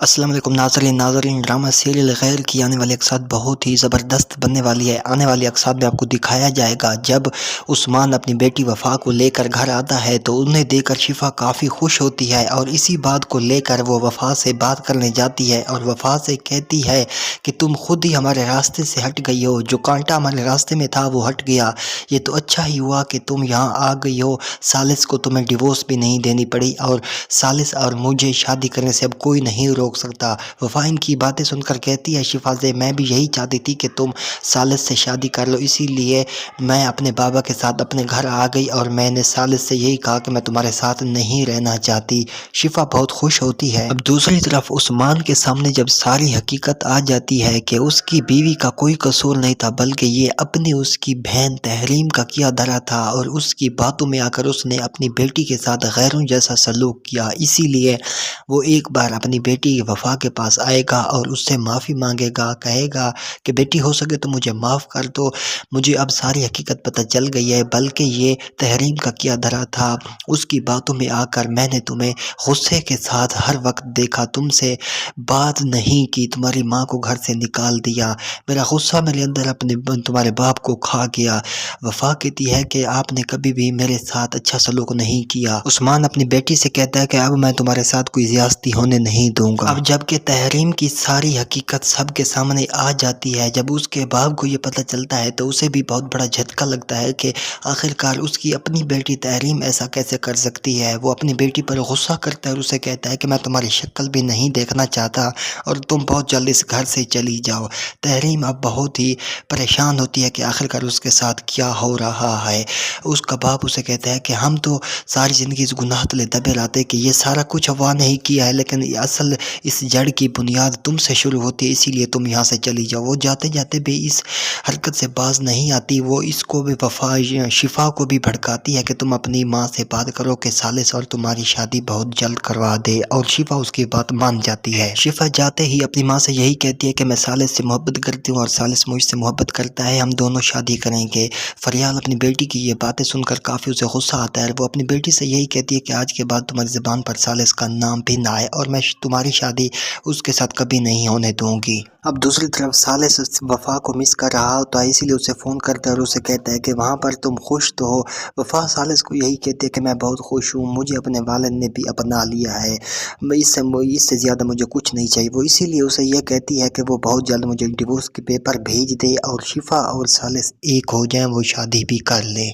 السلام علیکم ناظرین ڈرامہ سیریل غیر کی آنے والی اقساط بہت ہی زبردست بننے والی ہے۔ آنے والی اقساط میں آپ کو دکھایا جائے گا جب عثمان اپنی بیٹی وفا کو لے کر گھر آتا ہے تو انہیں دیکھ کر شفا کافی خوش ہوتی ہے اور اسی بات کو لے کر وہ وفا سے بات کرنے جاتی ہے اور وفا سے کہتی ہے کہ تم خود ہی ہمارے راستے سے ہٹ گئی ہو، جو کانٹا ہمارے راستے میں تھا وہ ہٹ گیا، یہ تو اچھا ہی ہوا کہ تم یہاں آ گئی ہو، ثالث کو تمہیں ڈیورس بھی نہیں دینی پڑی اور ثالث اور مجھے شادی کرنے سے اب کوئی نہیں روک سکتا۔ وفا ان کی باتیں سن کر کہتی ہے شفا سے میں بھی یہی چاہتی تھی کہ تم ثالث سے شادی کر لو، اسی لیے میں اپنے بابا کے ساتھ اپنے گھر آ گئی اور میں نے ثالث سے یہی کہا کہ میں تمہارے ساتھ نہیں رہنا چاہتی۔ شفا بہت خوش ہوتی ہے۔ اب دوسری طرف عثمان کے سامنے جب ساری حقیقت آ جاتی ہے کہ اس کی بیوی کا کوئی قصور نہیں تھا بلکہ یہ اپنی اس کی بہن تحریم کا کیا دھرا تھا اور اس کی باتوں میں آ کر اس نے اپنی بیٹی کے ساتھ غیروں جیسا سلوک کیا، اسی لیے وہ ایک بار اپنی بیٹی وفا کے پاس آئے گا اور اس سے معافی مانگے گا، کہے گا کہ بیٹی ہو سکے تو مجھے معاف کر دو، مجھے اب ساری حقیقت پتہ چل گئی ہے، بلکہ یہ تحریم کا کیا دھرا تھا، اس کی باتوں میں آ کر میں نے تمہیں غصے کے ساتھ ہر وقت دیکھا، تم سے بات نہیں کی، تمہاری ماں کو گھر سے نکال دیا، میرا غصہ میرے اندر اپنے تمہارے باپ کو کھا گیا۔ وفا کہتی ہے کہ آپ نے کبھی بھی میرے ساتھ اچھا سلوک نہیں کیا۔ عثمان اپنی بیٹی سے کہتا ہے کہ اب میں تمہارے ساتھ کوئی زیادتی ہونے نہیں دوں گا۔ اب جب کہ تحریم کی ساری حقیقت سب کے سامنے آ جاتی ہے، جب اس کے باپ کو یہ پتہ چلتا ہے تو اسے بھی بہت بڑا جھٹکا لگتا ہے کہ آخرکار اس کی اپنی بیٹی تحریم ایسا کیسے کر سکتی ہے۔ وہ اپنی بیٹی پر غصہ کرتا ہے اور اسے کہتا ہے کہ میں تمہاری شکل بھی نہیں دیکھنا چاہتا اور تم بہت جلد اس گھر سے چلی جاؤ۔ تحریم اب بہت ہی پریشان ہوتی ہے کہ آخرکار اس کے ساتھ کیا ہو رہا ہے۔ اس کا باپ اسے کہتا ہے کہ ہم تو ساری زندگی اس گناہ تلے دبے رہتے کہ یہ سارا کچھ ہوا نہیں کیا ہے، لیکن اصل اس جڑ کی بنیاد تم سے شروع ہوتی ہے، اسی لیے تم یہاں سے چلی جاؤ۔ وہ جاتے جاتے بھی اس حرکت سے باز نہیں آتی، وہ اس کو بھی شفا کو بھی بھڑکاتی ہے کہ تم اپنی ماں سے بات کرو کہ ثالث اور تمہاری شادی بہت جلد کروا دے، اور شفا اس کی بات مان جاتی ہے۔ شفا جاتے ہی اپنی ماں سے یہی کہتی ہے کہ میں ثالث سے محبت کرتی ہوں اور ثالث مجھ سے محبت کرتا ہے، ہم دونوں شادی کریں گے۔ فریال اپنی بیٹی کی یہ باتیں سن کر کافی اسے غصہ آتا ہے، وہ اپنی بیٹی سے یہی کہتی ہے کہ آج کے بعد تمہاری زبان پر ثالث کا نام بھی نہ آئے اور میں تمہاری شادی اس کے ساتھ کبھی نہیں ہونے دوں گی۔ اب دوسری طرف ثالث وفا کو مس کر رہا ہوتا ہے، اسی لیے اسے فون کرتا ہے اور اسے کہتا ہے کہ وہاں پر تم خوش تو ہو۔ وفا ثالث کو یہی کہتی ہے کہ میں بہت خوش ہوں، مجھے اپنے والد نے بھی اپنا لیا ہے، اس سے زیادہ مجھے کچھ نہیں چاہیے۔ وہ اسی لیے اسے یہ کہتی ہے کہ وہ بہت جلد مجھے ڈیورس کے پیپر بھیج دے اور شفا اور ثالث ایک ہو جائیں، وہ شادی بھی کر لے۔